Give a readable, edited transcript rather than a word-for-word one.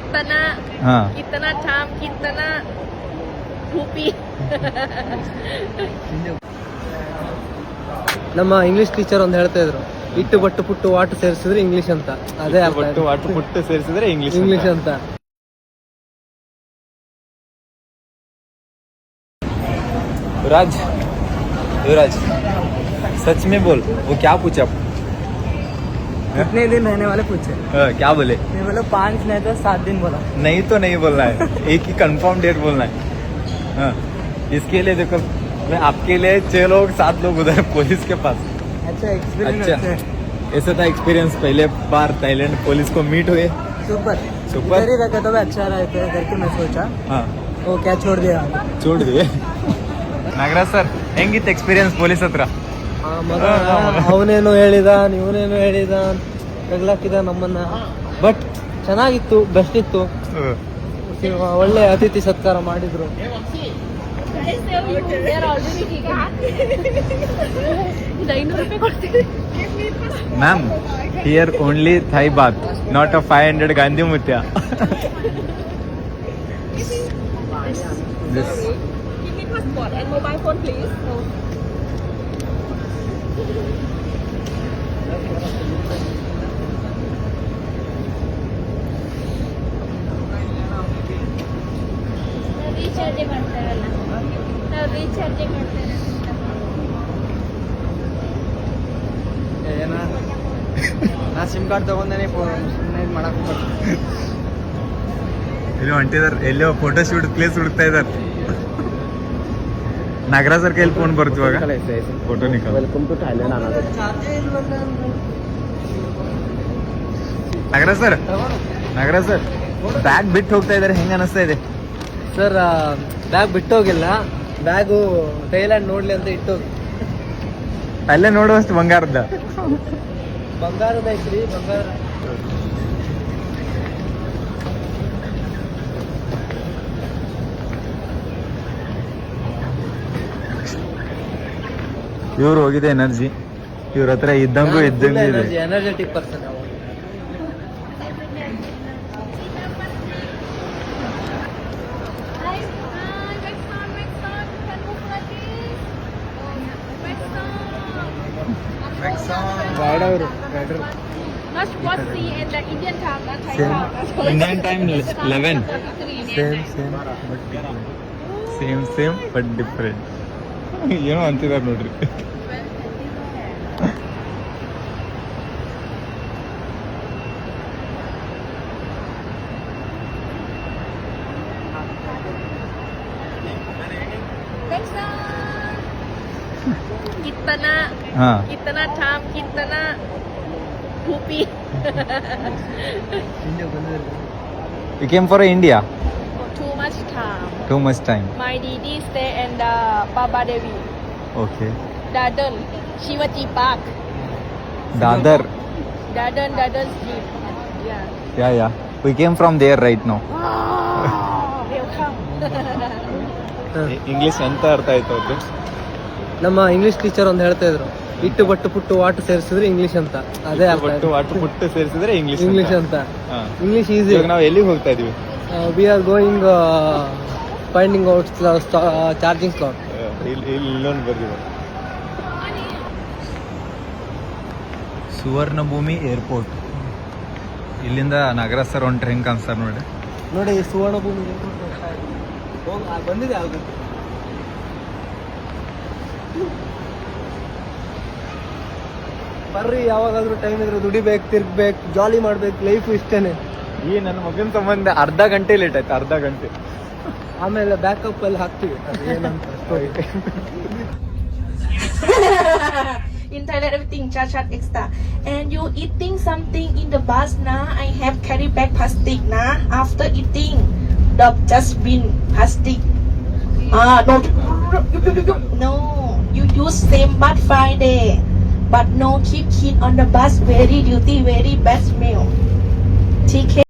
कितना हाँ कितना ठाम कितना भूपी ನಮ್ಮ ಇಂಗ್ಲಿಷ್ ಟೀಚರ್ ಒಂದು ಹೇಳ್ತಾ ಇದ್ರು, ಇಟ್ಟು ಬಟ್ಟು ಪುಟ್ಟು ವಾಟು ಸೇರಿಸಿದ್ರೆ ಇಂಗ್ಲಿಷ್ ಅಂತ. ಅದೇ ಅರ್ಥ ಒಟ್ಟು ವಾಟು ಪುಟ್ಟು ಸೇರಿಸಿದ್ರೆ ಇಂಗ್ಲಿಷ್ ಇಂಗ್ಲಿಷ್ ಅಂತ. युवराज युवराज सच में बोल, वो क्या पूछा? कितने दिन रहने वाले पूछे? क्या बोले? मैं बोला 5 नहीं तो 7 दिन बोला. नहीं तो नहीं बोलना है, एक ही कंफर्म डेट बोलना है. हाँ, इसके लिए देखो मैं आपके लिए 6 लोग 7 लोग उधर पुलिस के पास. अच्छा एक्सपीरियंस. अच्छा ऐसा था एक्सपीरियंस, पहले बार थाईलैंड पुलिस को मीट हुए. Super super. इधर ही रहता तो भी अच्छा रहता करके मैं सोचा. हाँ वो क्या छोड़ दिया. छोड़ दिए. ನಾಗರಾಜ್ ಸರ್ ಹೆಂಗಿತ್ತು ಎಕ್ಸ್ಪೀರಿಯನ್ಸ್ ಪೊಲೀಸ್ ಹತ್ರ? ಮಗ ಅವನೇನು ಹೇಳಿದ, ಇವನೇನು ಹೇಳಿದ, ತಗ್ಲಾಕಿದ ನಮ್ಮನ್ನ. ಬಟ್ ಚೆನ್ನಾಗಿತ್ತು, ಬೆಸ್ಟ್ ಇತ್ತು. ಒಳ್ಳೆ ಅತಿಥಿ ಸತ್ಕಾರ ಮಾಡಿದ್ರು. Ma'am here only Thai baht, not a 500 Gandhi ಮುತ್ಯ. passport and mobile phone please. Recharge ಮಾಡ್ತಾರಲ್ಲ, ನಾವು ರೀಚಾರ್ಜ್ ಮಾಡ್ತಾರೆ. ನಾ ಸಿಮ್ ಕಾರ್ಡ್ ತಗೊಂಡೇನೆ ಸುಮ್ಮನೆ ಇದು ಮಾಡಕ್ ಹೋಗ್ಬಾರ್ದು. ಎಲ್ಲೋ ಹೊಂಟಿದಾರೆ, ಎಲ್ಲೋ ಫೋಟೋ ಶೂಟ್ ಪ್ಲೇಸ್ ಹುಡುಕ್ತಾ ಇದ್ದಾರೆ. ನಾಗರಾಜ್ ಸರ್ ಕೈಯಲ್ಲಿ ಫೋನ್ ಬರ್ತೀವಾಗ ಫೋಟೋ ನಿಕಾಲ್. ವೆಲ್ಕಮ್ ಟು ಥೈಲ್ಯಾಂಡ್ ಅನ್ನೋದು. Nagaraj sir, Nagaraj sir bag ಬಿಟ್ಟು ಹೋಗ್ತಾ ಇದ್ದಾರೆ, ಹೆಂಗ ಅನಿಸ್ತಾ ಇದೆ? ಸರ್ ಬ್ಯಾಗ್ ಬಿಟ್ಟೋಗಿಲ್ಲ, ಬ್ಯಾಗು ಥೈಲ್ಯಾಂಡ್ ನೋಡ್ಲಿ ಅಂತ ಇಟ್ಟೋಗಿ. ಅಲ್ಲೇ ನೋಡುವಷ್ಟು ಬಂಗಾರದ ಐತ್ರಿ, ಬಂಗಾರ. ಇವ್ರು ಹೋಗಿದೆ ಎನರ್ಜಿ, ಇವ್ರ ಹತ್ರ ಇದ್ದಂಗೂ ಇದ್ದಂಗೂ ಇದೆ. Energetic person. Indian time 11. Same but different. ಏನೋ ಅಂತಿದಾರೆ ನೋಡ್ರಿ. कितना हाँ कितना ठाम कितना Bhupi. you came for India? Too much time. Too much time. My Didi stay in the Baba Devi. Okay. Dadan Shivaji Park. Dadar. Dadan Jeep. Yeah. Yeah. We came from there right now. Welcome. English ಎಂತ ಅರ್ಥ ಆಯ್ತು ಅವ್ರದ್ದು? ನಮ್ಮ English teacher ಒಂದು ಹೇಳ್ತಾ ಇದ್ರು, ಇಟ್ಟು but ಪುಟ್ಟು ವಾಟು ಸೇರಿಸಿದ್ರೆ ಇಂಗ್ಲಿಷ್ ಅಂತ. ಅದೇ ಅರ್ಥ. ವಾಟು ಪುಟ್ಟು ಸೇರಿಸಿದ್ರೆ ಇಂಗ್ಲಿಷ್ ಅಂತ. English easy. ನಾವು ಎಲ್ಲಿಗೆ ಹೋಗ್ತಾ ಇದೀವಿ? We are going finding out charging slot. ಇಲ್ಲೊಂದು ಬರ್ತೀವಿ. ಸುವರ್ಣಭೂಮಿ ಏರ್ಪೋರ್ಟ್. ಇಲ್ಲಿಂದ ನಾಗರಾಜ್ ಸರ್ ಹೊಂಟ್ರೆ ಹೆಂಗೆ ಕಾಣಿಸ್ತಾರೆ ನೋಡಿ. ನೋಡಿ ಸುವರ್ಣಭೂಮಿ ಬಂದಿದೆ ಆಗ. ಬರ್ರಿ, ಯಾವಾಗಾದ್ರೂ ಟೈಮ್ ಇದ್ರೆ ದುಡಿಬೇಕು, ತಿರ್ಗ್ಬೇಕು, ಜಾಲಿ ಮಾಡ್ಬೇಕು, ಲೈಫ್ ಇಷ್ಟೇನೆ. ಈ ನನ್ನ ಮಗನ ಸಂಬಂಧ ಅರ್ಧ ಗಂಟೆ ಲೇಟ್ ಆಯ್ತು, ಅರ್ಧ ಗಂಟೆ. ಆಮೇಲೆ ಬ್ಯಾಕಪ್ ಅಲ್ಲಿ ಹಾಕ್ತೀವಿ. In Thailand, everything chat extra. And you eating something in the bus na? I have carry bag plastic na. After eating, the just bin plastic. No, you use same but Friday. But no keep kid on the bus. Very duty, very bad smell. TK.